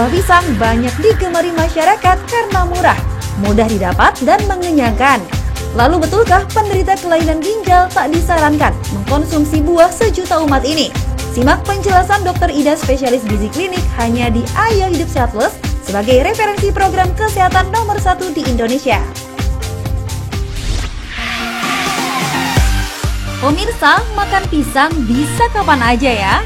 Buah pisang banyak digemari masyarakat karena murah, mudah didapat, dan mengenyangkan. Lalu betulkah penderita kelainan ginjal tak disarankan mengkonsumsi buah sejuta umat ini? Simak penjelasan Dr. Ida, spesialis gizi klinik, hanya di Ayo Hidup Sehat Plus sebagai referensi program kesehatan nomor 1 di Indonesia. Pemirsa, makan pisang bisa kapan aja ya.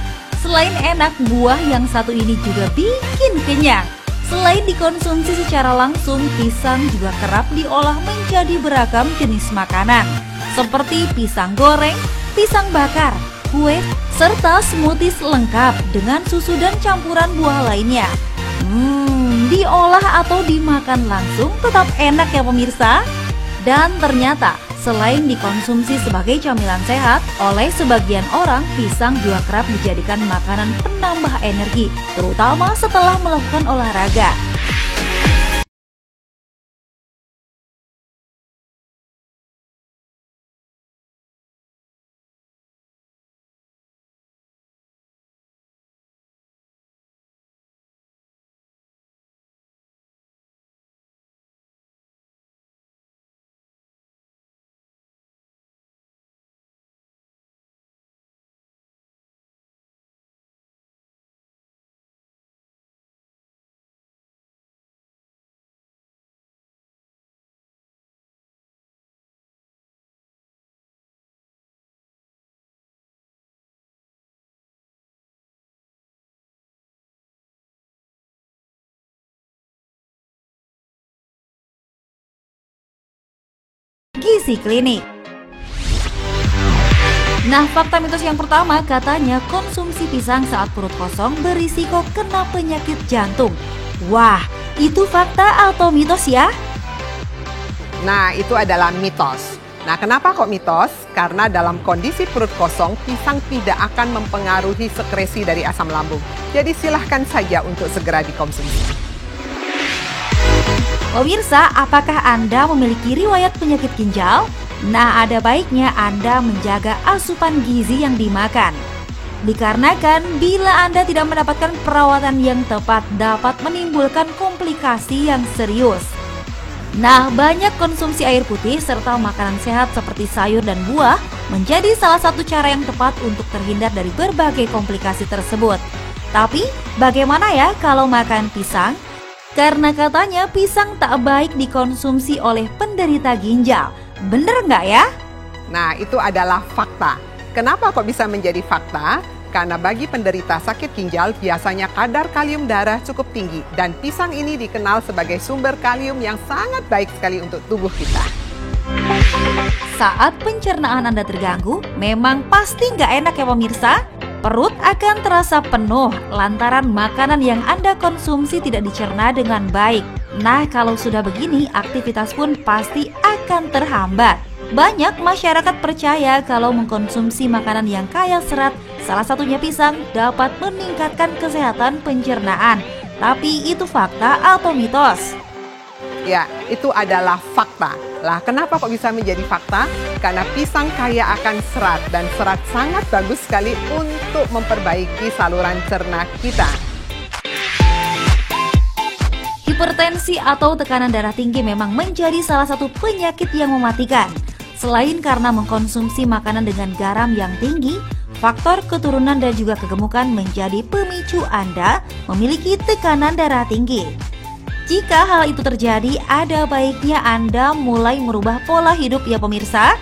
Selain enak, buah yang satu ini juga bikin kenyang. Selain dikonsumsi secara langsung, pisang juga kerap diolah menjadi beragam jenis makanan, seperti pisang goreng, pisang bakar, kue, serta smoothies lengkap dengan susu dan campuran buah lainnya. Diolah atau dimakan langsung tetap enak ya pemirsa. Dan ternyata selain dikonsumsi sebagai camilan sehat, oleh sebagian orang pisang juga kerap dijadikan makanan penambah energi, terutama setelah melakukan olahraga. Gizi klinik. Nah, fakta mitos yang pertama katanya konsumsi pisang saat perut kosong berisiko kena penyakit jantung. Wah, itu fakta atau mitos ya? Nah, itu adalah mitos. Nah, kenapa kok mitos? Karena dalam kondisi perut kosong, pisang tidak akan mempengaruhi sekresi dari asam lambung. Jadi silahkan saja untuk segera dikonsumsi. Pemirsa, apakah Anda memiliki riwayat penyakit ginjal? Nah, ada baiknya Anda menjaga asupan gizi yang dimakan. Dikarenakan bila Anda tidak mendapatkan perawatan yang tepat dapat menimbulkan komplikasi yang serius. Nah, banyak konsumsi air putih serta makanan sehat seperti sayur dan buah menjadi salah satu cara yang tepat untuk terhindar dari berbagai komplikasi tersebut. Tapi, bagaimana ya kalau makan pisang? Karena katanya pisang tak baik dikonsumsi oleh penderita ginjal. Bener nggak ya? Nah, itu adalah fakta. Kenapa kok bisa menjadi fakta? Karena bagi penderita sakit ginjal biasanya kadar kalium darah cukup tinggi. Dan pisang ini dikenal sebagai sumber kalium yang sangat baik sekali untuk tubuh kita. Saat pencernaan Anda terganggu, memang pasti nggak enak ya pemirsa? Perut akan terasa penuh lantaran makanan yang Anda konsumsi tidak dicerna dengan baik. Nah, kalau sudah begini, aktivitas pun pasti akan terhambat. Banyak masyarakat percaya kalau mengkonsumsi makanan yang kaya serat, salah satunya pisang, dapat meningkatkan kesehatan pencernaan. Tapi itu fakta atau mitos? Ya, itu adalah fakta. Lah, kenapa kok bisa menjadi fakta? Karena pisang kaya akan serat dan serat sangat bagus sekali untuk memperbaiki saluran cerna kita. Hipertensi atau tekanan darah tinggi memang menjadi salah satu penyakit yang mematikan. Selain karena mengkonsumsi makanan dengan garam yang tinggi, faktor keturunan dan juga kegemukan menjadi pemicu Anda memiliki tekanan darah tinggi. Jika hal itu terjadi, ada baiknya Anda mulai merubah pola hidup ya pemirsa,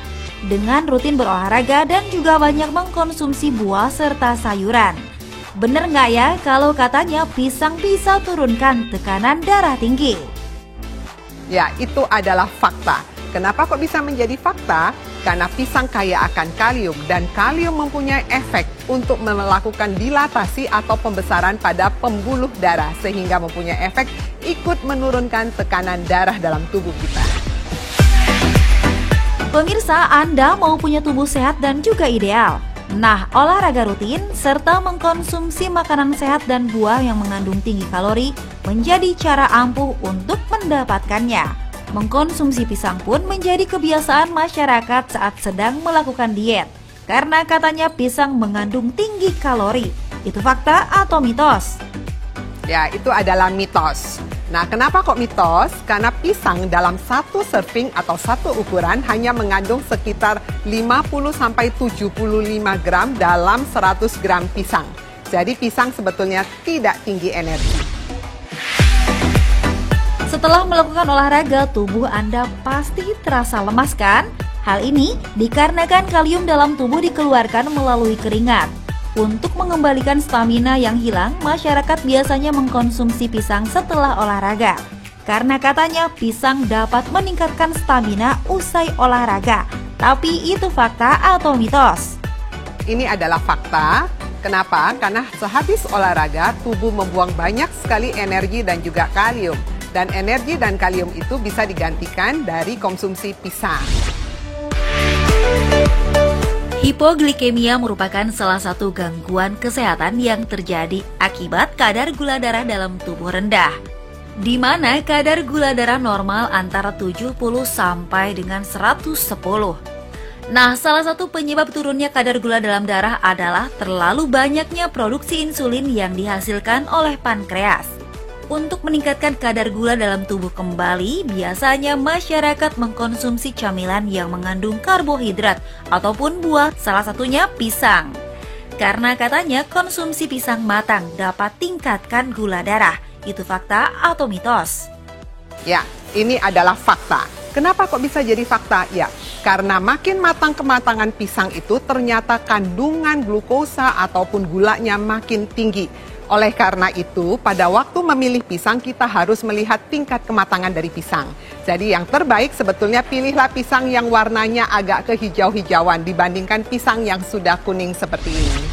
dengan rutin berolahraga dan juga banyak mengkonsumsi buah serta sayuran. Bener nggak ya kalau katanya pisang bisa turunkan tekanan darah tinggi? Ya, itu adalah fakta. Kenapa kok bisa menjadi fakta? Karena pisang kaya akan kalium dan kalium mempunyai efek untuk melakukan dilatasi atau pembesaran pada pembuluh darah sehingga mempunyai efek ikut menurunkan tekanan darah dalam tubuh kita. Pemirsa, Anda mau punya tubuh sehat dan juga ideal. Nah, olahraga rutin serta mengkonsumsi makanan sehat dan buah yang mengandung tinggi kalori menjadi cara ampuh untuk mendapatkannya. Mengkonsumsi pisang pun menjadi kebiasaan masyarakat saat sedang melakukan diet. Karena katanya pisang mengandung tinggi kalori. Itu fakta atau mitos? Ya, itu adalah mitos. Nah, kenapa kok mitos? Karena pisang dalam satu serving atau satu ukuran hanya mengandung sekitar 50-75 gram dalam 100 gram pisang. Jadi pisang sebetulnya tidak tinggi energi. Setelah melakukan olahraga, tubuh Anda pasti terasa lemas kan? Hal ini dikarenakan kalium dalam tubuh dikeluarkan melalui keringat. Untuk mengembalikan stamina yang hilang, masyarakat biasanya mengkonsumsi pisang setelah olahraga. Karena katanya pisang dapat meningkatkan stamina usai olahraga. Tapi itu fakta atau mitos? Ini adalah fakta. Kenapa? Karena sehabis olahraga, tubuh membuang banyak sekali energi dan juga kalium. Dan energi dan kalium itu bisa digantikan dari konsumsi pisang. Hipoglikemia merupakan salah satu gangguan kesehatan yang terjadi akibat kadar gula darah dalam tubuh rendah, di mana kadar gula darah normal antara 70 sampai dengan 110. Nah, salah satu penyebab turunnya kadar gula dalam darah adalah terlalu banyaknya produksi insulin yang dihasilkan oleh pankreas. Untuk meningkatkan kadar gula dalam tubuh kembali, biasanya masyarakat mengkonsumsi camilan yang mengandung karbohidrat ataupun buah, salah satunya pisang. Karena katanya konsumsi pisang matang dapat tingkatkan gula darah. Itu fakta atau mitos? Ya, ini adalah fakta. Kenapa kok bisa jadi fakta? Ya, karena makin matang kematangan pisang itu ternyata kandungan glukosa ataupun gulanya makin tinggi. Oleh karena itu, pada waktu memilih pisang kita harus melihat tingkat kematangan dari pisang. Jadi yang terbaik sebetulnya pilihlah pisang yang warnanya agak kehijau-hijauan dibandingkan pisang yang sudah kuning seperti ini.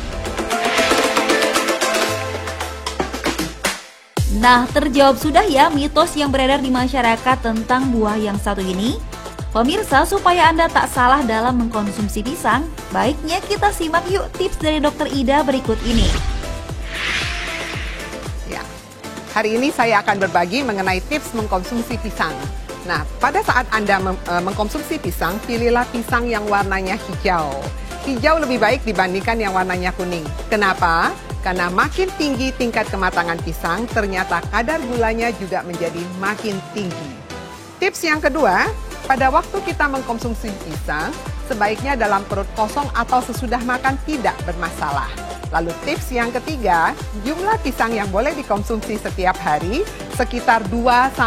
Nah, terjawab sudah ya mitos yang beredar di masyarakat tentang buah yang satu ini? Pemirsa, supaya Anda tak salah dalam mengkonsumsi pisang, baiknya kita simak yuk tips dari Dr. Ida berikut ini. Hari ini saya akan berbagi mengenai tips mengkonsumsi pisang. Nah, pada saat Anda mengkonsumsi pisang, pilihlah pisang yang warnanya hijau. Hijau lebih baik dibandingkan yang warnanya kuning. Kenapa? Karena makin tinggi tingkat kematangan pisang, ternyata kadar gulanya juga menjadi makin tinggi. Tips yang kedua, pada waktu kita mengkonsumsi pisang, sebaiknya dalam perut kosong atau sesudah makan tidak bermasalah. Lalu tips yang ketiga, jumlah pisang yang boleh dikonsumsi setiap hari sekitar 2-3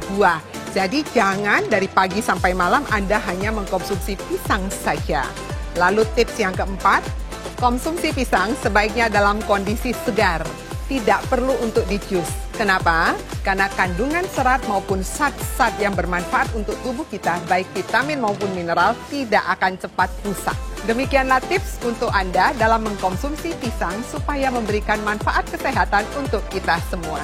buah. Jadi jangan dari pagi sampai malam Anda hanya mengkonsumsi pisang saja. Lalu tips yang keempat, konsumsi pisang sebaiknya dalam kondisi segar. Tidak perlu untuk di-jus. Kenapa? Karena kandungan serat maupun zat-zat yang bermanfaat untuk tubuh kita, baik vitamin maupun mineral, tidak akan cepat rusak. Demikianlah tips untuk Anda dalam mengkonsumsi pisang supaya memberikan manfaat kesehatan untuk kita semua.